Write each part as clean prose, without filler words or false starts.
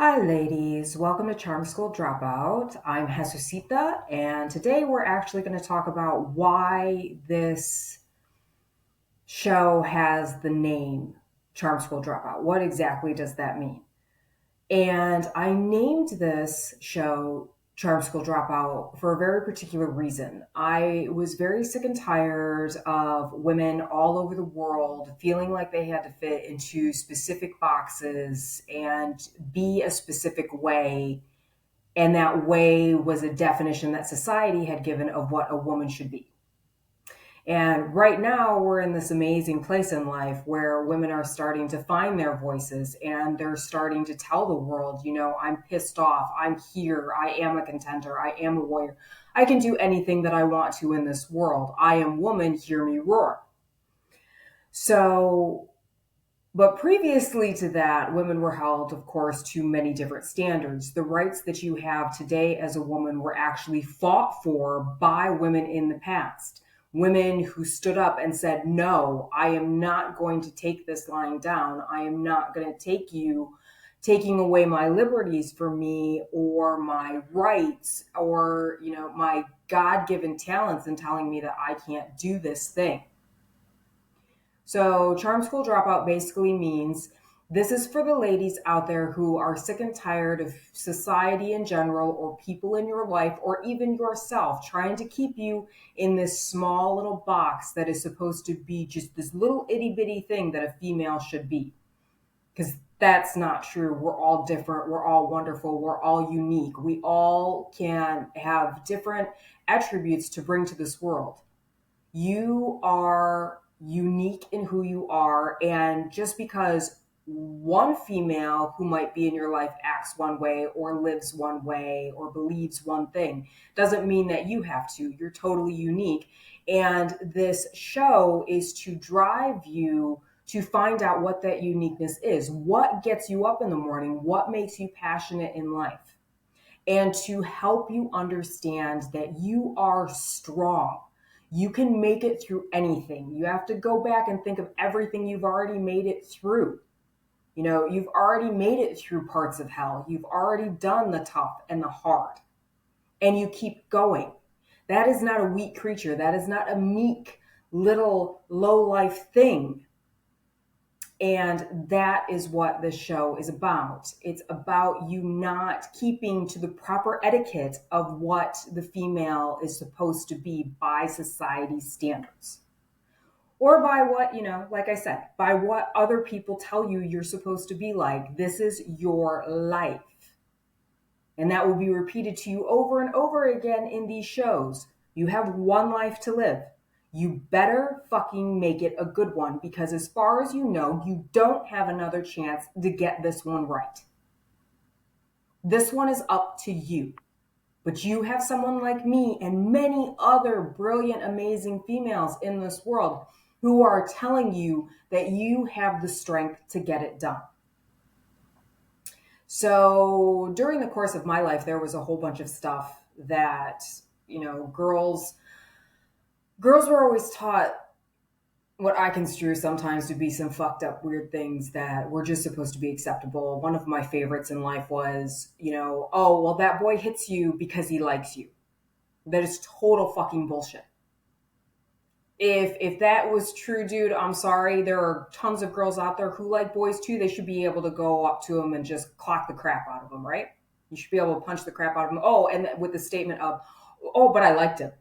Hi, ladies. Welcome to Charm School Dropout. I'm Jesucita, and today we're actually going to talk about why this show has the name Charm School Dropout. What exactly does that mean? And I named this show Charm School Dropout for a very particular reason. I was very sick and tired of women all over the world feeling like they had to fit into specific boxes and be a specific way. And that way was a definition that society had given of what a woman should be. And right now, we're in this amazing place in life where women are starting to find their voices and they're starting to tell the world, I'm pissed off. I'm here. I am a contender. I am a warrior. I can do anything that I want to in this world. I am woman. Hear me roar. So, but previously to that, women were held, of course, to many different standards. The rights that you have today as a woman were actually fought for by women in the past. Women who stood up and said, no, I am not going to take this lying down. I am not going to take you taking away my liberties for me or my rights or, my God-given talents and telling me that I can't do this thing. So, Charm School Dropout basically means this is for the ladies out there who are sick and tired of society in general, or people in your life, or even yourself trying to keep you in this small little box that is supposed to be just this little itty bitty thing that a female should be. Because that's not true. We're all different. We're all wonderful. We're all unique. We all can have different attributes to bring to this world. You are unique in who you are. And just because one female who might be in your life acts one way or lives one way or believes one thing doesn't mean that you have to. You're totally unique. And this show is to drive you to find out what that uniqueness is. What gets you up in the morning? What makes you passionate in life? And to help you understand that you are strong. You can make it through anything. You have to go back and think of everything you've already made it through. You've already made it through parts of hell. You've already done the tough and the hard. And you keep going. That is not a weak creature. That is not a meek little low life thing. And that is what this show is about. It's about you not keeping to the proper etiquette of what the female is supposed to be by society's standards. Or by what, like I said, by what other people tell you you're supposed to be like. This is your life. And that will be repeated to you over and over again in these shows. You have one life to live. You better fucking make it a good one, because as far as you know, you don't have another chance to get this one right. This one is up to you. But you have someone like me and many other brilliant, amazing females in this world who are telling you that you have the strength to get it done. So during the course of my life, there was a whole bunch of stuff that, girls were always taught what I construe sometimes to be some fucked up, weird things that were just supposed to be acceptable. One of my favorites in life was, oh, well, that boy hits you because he likes you. That is total fucking bullshit. If that was true, dude, I'm sorry. There are tons of girls out there who like boys too. They should be able to go up to them and just clock the crap out of them, right? You should be able to punch the crap out of them. Oh, and with the statement of, oh, but I liked him.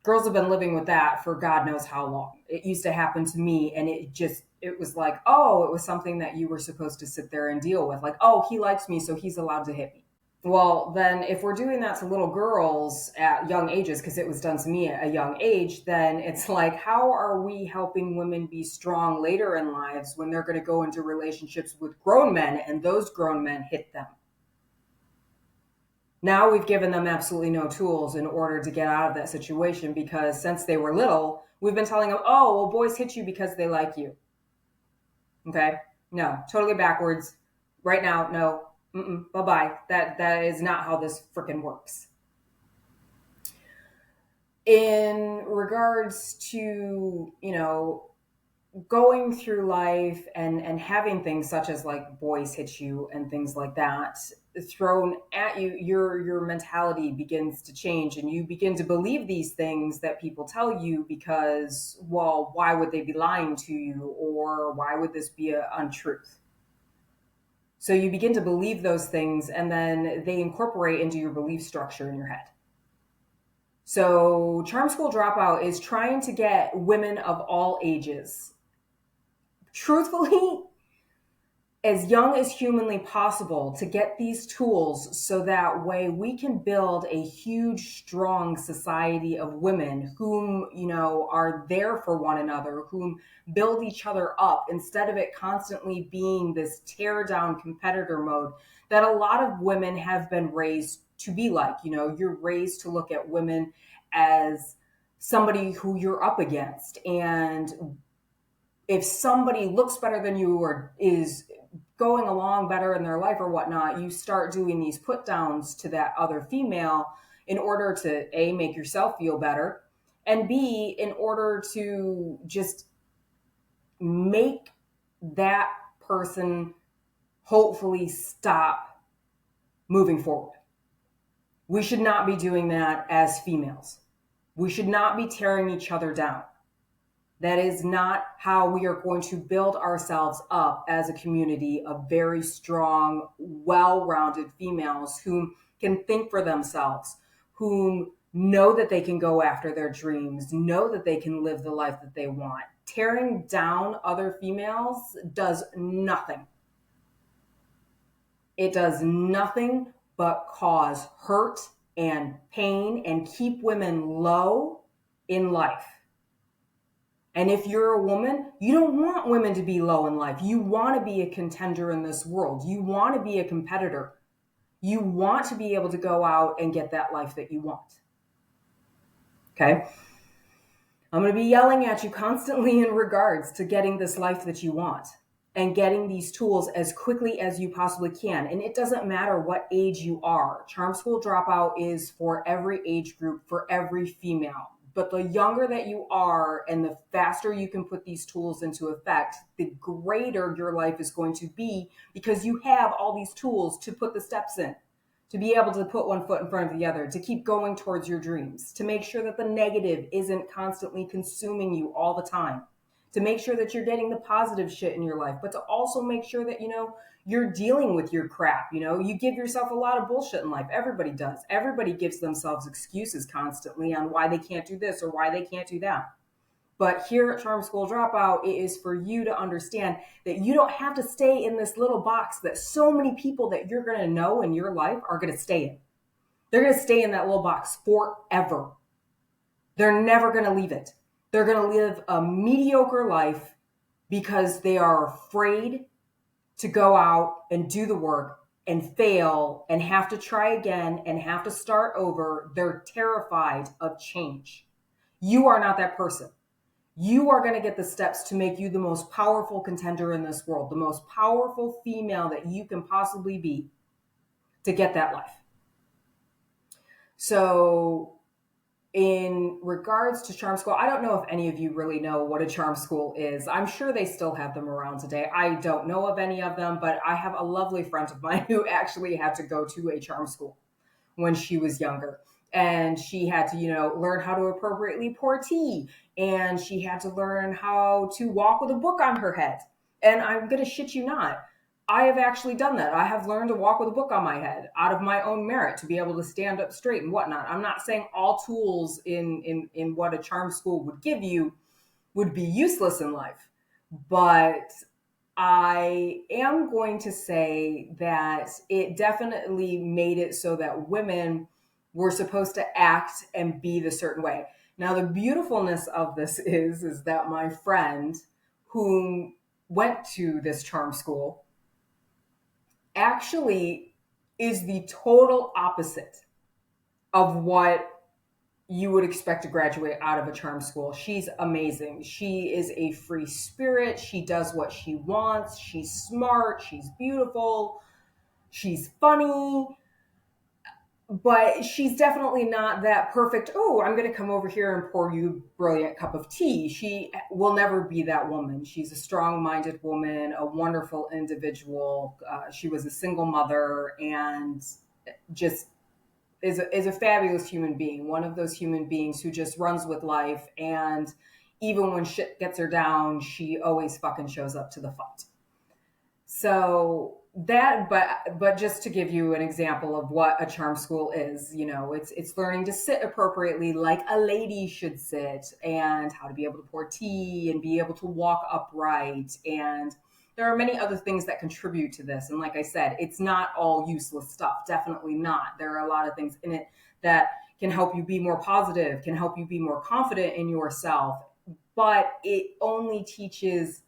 Girls have been living with that for God knows how long. It used to happen to me, and it was like, oh, it was something that you were supposed to sit there and deal with. Like, oh, he likes me, so he's allowed to hit me. Well, then if we're doing that to little girls at young ages, because it was done to me at a young age, then it's like, how are we helping women be strong later in lives when they're going to go into relationships with grown men and those grown men hit them? Now we've given them absolutely no tools in order to get out of that situation, because since they were little, we've been telling them, oh, well, boys hit you because they like you. Okay? No, totally backwards. Right now, no. Bye-bye. That is not how this freaking works. In regards to, going through life and having things such as like boys hit you and things like that thrown at you, your mentality begins to change, and you begin to believe these things that people tell you because, well, why would they be lying to you, or why would this be an untruth? So you begin to believe those things, and then they incorporate into your belief structure in your head. So Charm School Dropout is trying to get women of all ages, truthfully, as young as humanly possible, to get these tools so that way we can build a huge, strong society of women whom, are there for one another, whom build each other up, instead of it constantly being this tear down competitor mode that a lot of women have been raised to be like. You're raised to look at women as somebody who you're up against. And if somebody looks better than you or is going along better in their life or whatnot, you start doing these put downs to that other female in order to A, make yourself feel better, and B, in order to just make that person hopefully stop moving forward. We should not be doing that as females. We should not be tearing each other down. That is not how we are going to build ourselves up as a community of very strong, well-rounded females who can think for themselves, who know that they can go after their dreams, know that they can live the life that they want. Tearing down other females does nothing. It does nothing but cause hurt and pain and keep women low in life. And if you're a woman, you don't want women to be low in life. You want to be a contender in this world. You want to be a competitor. You want to be able to go out and get that life that you want. Okay? I'm going to be yelling at you constantly in regards to getting this life that you want and getting these tools as quickly as you possibly can. And it doesn't matter what age you are. Charm School Dropout is for every age group, for every female. But the younger that you are and the faster you can put these tools into effect, the greater your life is going to be, because you have all these tools to put the steps in, to be able to put one foot in front of the other, to keep going towards your dreams, to make sure that the negative isn't constantly consuming you all the time, to make sure that you're getting the positive shit in your life, but to also make sure that, you're dealing with your crap. You give yourself a lot of bullshit in life. Everybody does. Everybody gives themselves excuses constantly on why they can't do this or why they can't do that. But here at Charm School Dropout, it is for you to understand that you don't have to stay in this little box that so many people that you're going to know in your life are going to stay in. They're going to stay in that little box forever. They're never going to leave it. They're going to live a mediocre life because they are afraid to go out and do the work and fail and have to try again and have to start over. They're terrified of change. You are not that person. You are going to get the steps to make you the most powerful contender in this world, the most powerful female that you can possibly be to get that life. So in regards to Charm School, I don't know if any of you really know what a Charm School is. I'm sure they still have them around today. I don't know of any of them, but I have a lovely friend of mine who actually had to go to a Charm School when she was younger. And she had to, learn how to appropriately pour tea. And she had to learn how to walk with a book on her head. And I'm going to shit you not, I have actually done that. I have learned to walk with a book on my head out of my own merit to be able to stand up straight and whatnot. I'm not saying all tools in what a charm school would give you would be useless in life, but I am going to say that it definitely made it so that women were supposed to act and be the certain way. Now, the beautifulness of this is that my friend who went to this charm school actually is the total opposite of what you would expect to graduate out of a charm school. She's amazing. She is a free spirit. She does what she wants. She's smart. She's beautiful. She's funny. but she's definitely not that perfect. Oh, I'm going to come over here and pour you a brilliant cup of tea. She will never be that woman. She's a strong-minded woman, a wonderful individual. She was a single mother and just is a fabulous human being. One of those human beings who just runs with life, and even when shit gets her down, she always fucking shows up to the fight. So that, but just to give you an example of what a charm school is, it's learning to sit appropriately like a lady should sit, and how to be able to pour tea and be able to walk upright. And there are many other things that contribute to this. And like I said, it's not all useless stuff. Definitely not. There are a lot of things in it that can help you be more positive, can help you be more confident in yourself, but it only teaches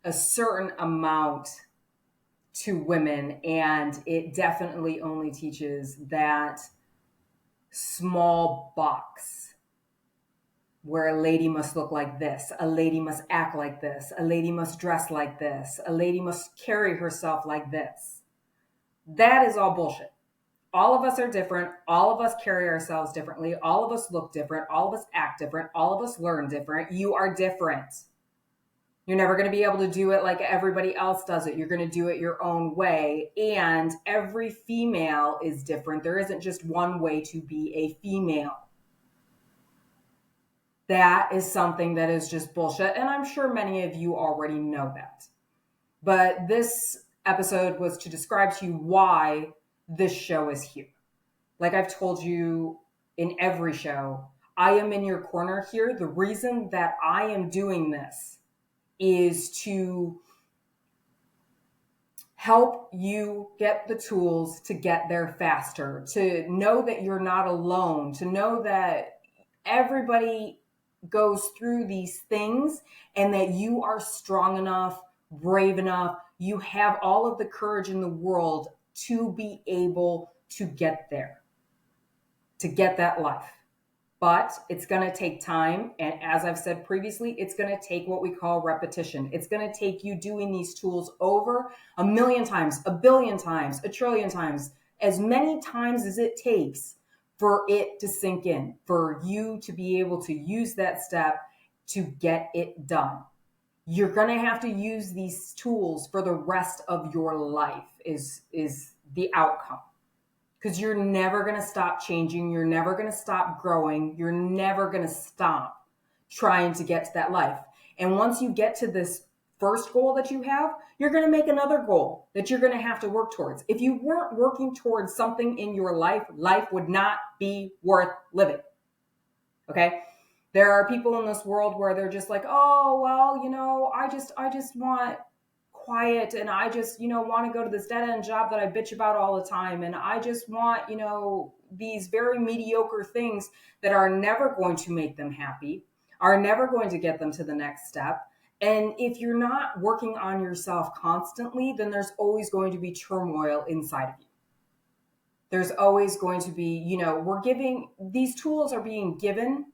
a certain amount to women, and it definitely only teaches that small box where a lady must look like this, a lady must act like this, a lady must dress like this, a lady must carry herself like this. That is all bullshit. All of us are different. All of us carry ourselves differently. All of us look different. All of us act different. All of us learn different. You are different. You're never going to be able to do it like everybody else does it. You're going to do it your own way. And every female is different. There isn't just one way to be a female. That is something that is just bullshit. And I'm sure many of you already know that. But this episode was to describe to you why this show is here. Like I've told you in every show, I am in your corner here. The reason that I am doing this is to help you get the tools to get there faster, to know that you're not alone, to know that everybody goes through these things and that you are strong enough, brave enough, you have all of the courage in the world to be able to get there, to get that life. But it's going to take time. And as I've said previously, it's going to take what we call repetition. It's going to take you doing these tools over 1,000,000 times, 1,000,000,000 times, 1,000,000,000,000 times, as many times as it takes for it to sink in, for you to be able to use that step to get it done. You're going to have to use these tools for the rest of your life is the outcome. Because you're never going to stop changing. You're never going to stop growing. You're never going to stop trying to get to that life. And once you get to this first goal that you have, you're going to make another goal that you're going to have to work towards. If you weren't working towards something in your life, life would not be worth living. Okay? There are people in this world where they're just like, oh, well, I just want quiet, and I just, want to go to this dead-end job that I bitch about all the time, and I just want, these very mediocre things that are never going to make them happy, are never going to get them to the next step. And if you're not working on yourself constantly, then there's always going to be turmoil inside of you. There's always going to be, these tools are being given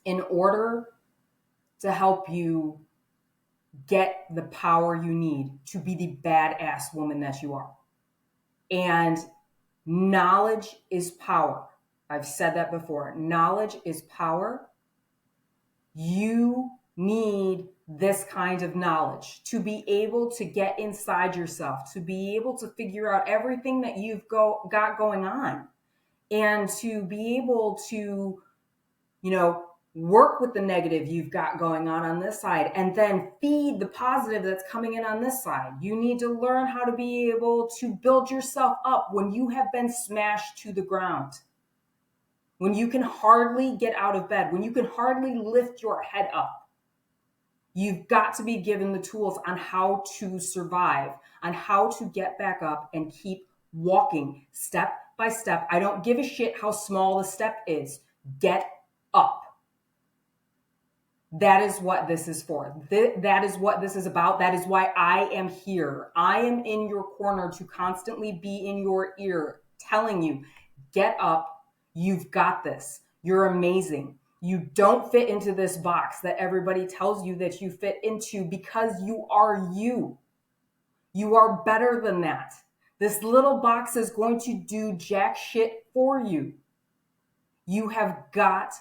in order to help you get the power you need to be the badass woman that you are. And knowledge is power. I've said that before. Knowledge is power. You need this kind of knowledge to be able to get inside yourself, to be able to figure out everything that you've got going on, and to be able to, work with the negative you've got going on this side, and then feed the positive that's coming in on this side. You need to learn how to be able to build yourself up when you have been smashed to the ground, when you can hardly get out of bed, when you can hardly lift your head up. You've got to be given the tools on how to survive, on how to get back up and keep walking step by step. I don't give a shit how small the step is. Get up. That is what this is for. That is what this is about. That is why I am here. I am in your corner to constantly be in your ear, telling you, get up. You've got this. You're amazing. You don't fit into this box that everybody tells you that you fit into, because you are you. You are better than that. This little box is going to do jack shit for you. You have got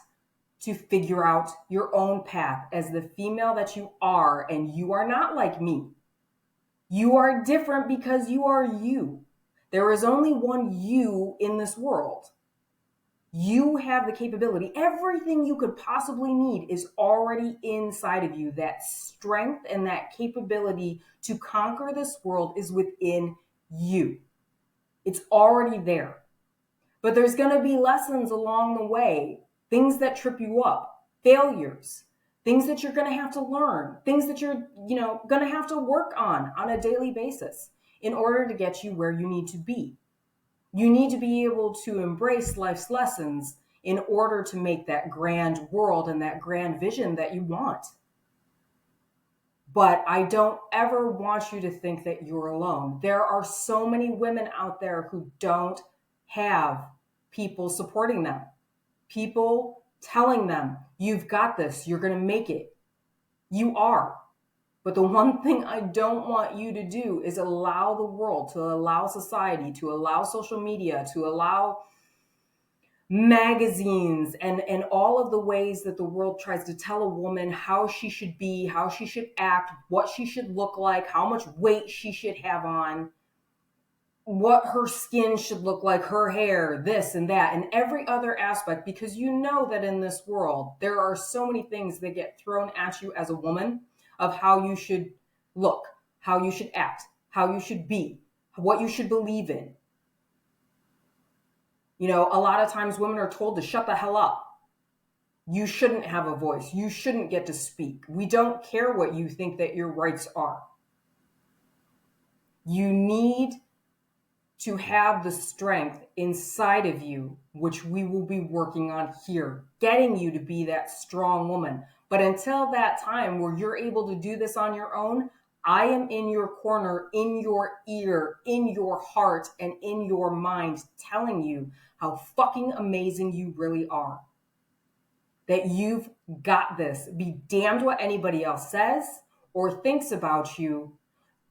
to figure out your own path as the female that you are, and you are not like me. You are different because you are you. There is only one you in this world. You have the capability. Everything you could possibly need is already inside of you. That strength and that capability to conquer this world is within you. It's already there. But there's going to be lessons along the way, things that trip you up, failures, things that you're going to have to learn, things that you're, going to have to work on a daily basis in order to get you where you need to be. You need to be able to embrace life's lessons in order to make that grand world and that grand vision that you want. But I don't ever want you to think that you're alone. There are so many women out there who don't have people supporting them, people telling them, you've got this, you're going to make it. You are. But the one thing I don't want you to do is allow the world, to allow society, to allow social media, to allow magazines and all of the ways that the world tries to tell a woman how she should be, how she should act, what she should look like, how much weight she should have on, what her skin should look like, her hair, this and that, and every other aspect, because you know that in this world, there are so many things that get thrown at you as a woman of how you should look, how you should act, how you should be, what you should believe in. A lot of times women are told to shut the hell up. You shouldn't have a voice. You shouldn't get to speak. We don't care what you think that your rights are. You need to have the strength inside of you, which we will be working on here, getting you to be that strong woman. But until that time where you're able to do this on your own, I am in your corner, in your ear, in your heart, and in your mind, telling you how fucking amazing you really are. That you've got this. Be damned what anybody else says or thinks about you.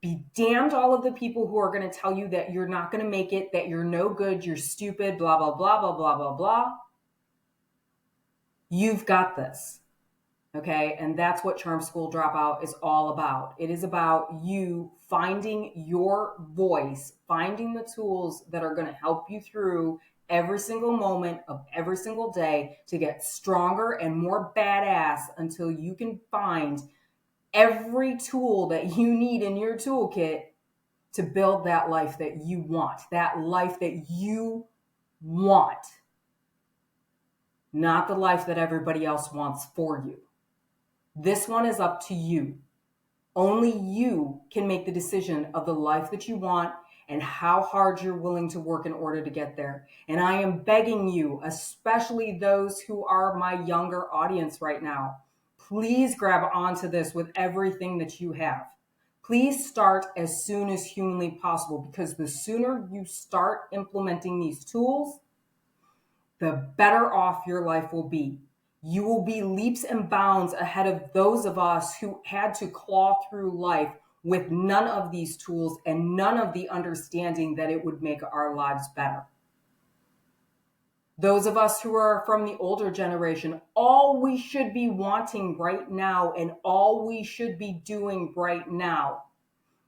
Be damned all of the people who are going to tell you that you're not going to make it, that you're no good, you're stupid, blah, blah, blah, blah, blah, blah, blah. You've got this. Okay. And that's what Charm School Dropout is all about. It is about you finding your voice, finding the tools that are going to help you through every single moment of every single day to get stronger and more badass until you can find every tool that you need in your toolkit to build that life that you want, not the life that everybody else wants for you. This one is up to you. Only you can make the decision of the life that you want and how hard you're willing to work in order to get there. And I am begging you, especially those who are my younger audience right now, please grab onto this with everything that you have. Please start as soon as humanly possible, because the sooner you start implementing these tools, the better off your life will be. You will be leaps and bounds ahead of those of us who had to claw through life with none of these tools and none of the understanding that it would make our lives better. Those of us who are from the older generation, all we should be wanting right now and all we should be doing right now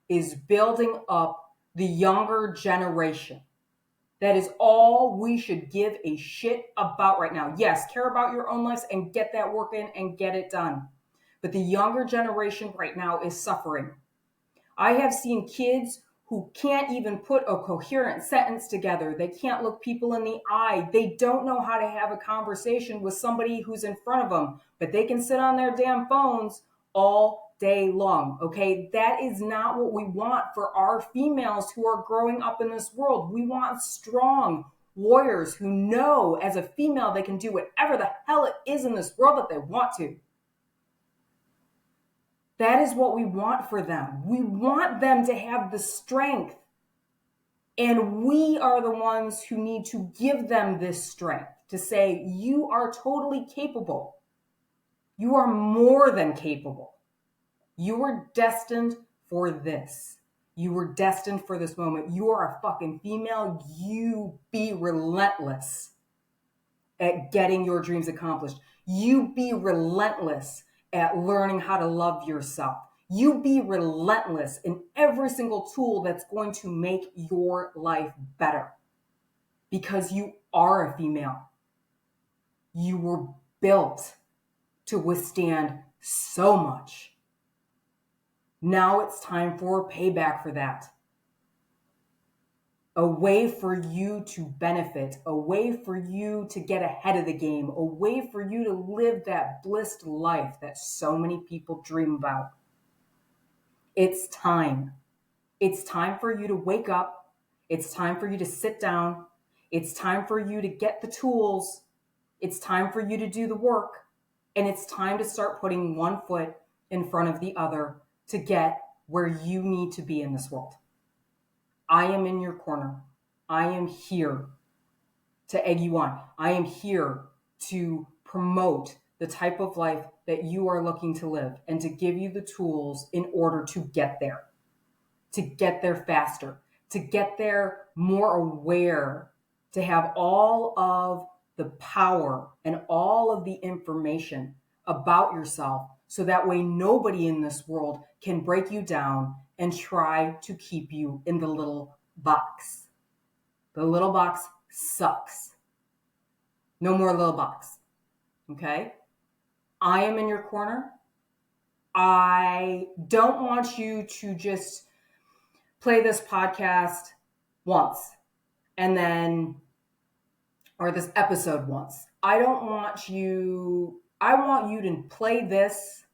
is building up the younger generation. That is all we should give a shit about right now. Yes, care about your own lives and get that work in and get it done. But the younger generation right now is suffering. I have seen kids who can't even put a coherent sentence together. They can't look people in the eye. They don't know how to have a conversation with somebody who's in front of them, but they can sit on their damn phones all day long. Okay, that is not what we want for our females who are growing up in this world. We want strong warriors who know as a female they can do whatever the hell it is in this world that they want to. That is what we want for them. We want them to have the strength. And we are the ones who need to give them this strength to say, you are totally capable. You are more than capable. You are destined for this. You were destined for this moment. You are a fucking female. You be relentless at getting your dreams accomplished. You be relentless at learning how to love yourself. You be relentless in every single tool that's going to make your life better, because you are a female. You were built to withstand so much. Now it's time for payback for that. A way for you to benefit, a way for you to get ahead of the game, a way for you to live that blissed life that so many people dream about. It's time. It's time for you to wake up. It's time for you to sit down. It's time for you to get the tools. It's time for you to do the work. And it's time to start putting one foot in front of the other to get where you need to be in this world. I am in your corner. I am here to egg you on. I am here to promote the type of life that you are looking to live and to give you the tools in order to get there faster, to get there more aware, to have all of the power and all of the information about yourself, so that way nobody in this world can break you down and try to keep you in the little box. The little box sucks. No more little box. Okay? I am in your corner. I don't want you to just play this podcast once and then, or this episode once. I want you to play this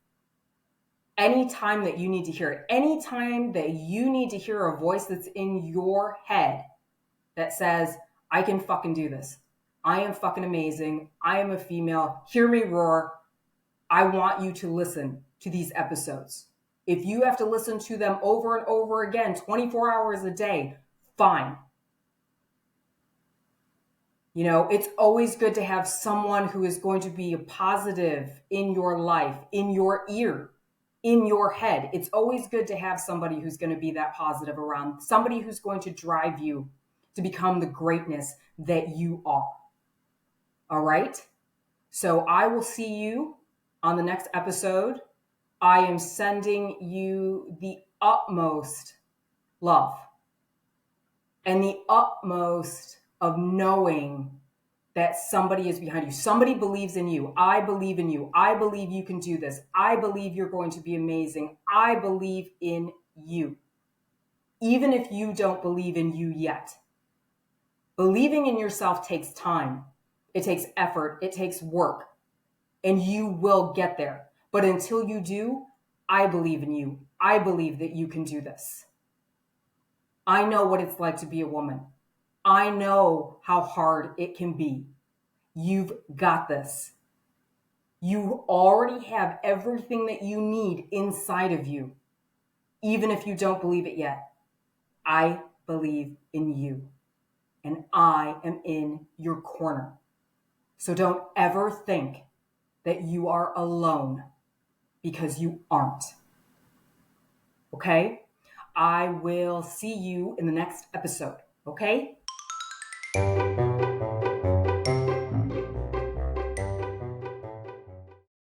anytime that you need to hear it. Anytime that you need to hear a voice that's in your head that says, I can fucking do this. I am fucking amazing. I am a female. Hear me roar. I want you to listen to these episodes. If you have to listen to them over and over again, 24 hours a day, fine. You know, it's always good to have someone who is going to be a positive in your life, in your ear, in your head. It's always good to have somebody who's going to be that positive around, somebody who's going to drive you to become the greatness that you are. All right? So I will see you on the next episode. I am sending you the utmost love and the utmost of knowing that somebody is behind you. Somebody believes in you. I believe in you. I believe you can do this. I believe you're going to be amazing. I believe in you. Even if you don't believe in you yet. Believing in yourself takes time. It takes effort. It takes work. And you will get there. But until you do, I believe in you. I believe that you can do this. I know what it's like to be a woman. I know how hard it can be. You've got this. You already have everything that you need inside of you, even if you don't believe it yet. I believe in you, and I am in your corner. So don't ever think that you are alone, because you aren't. Okay? I will see you in the next episode. Okay?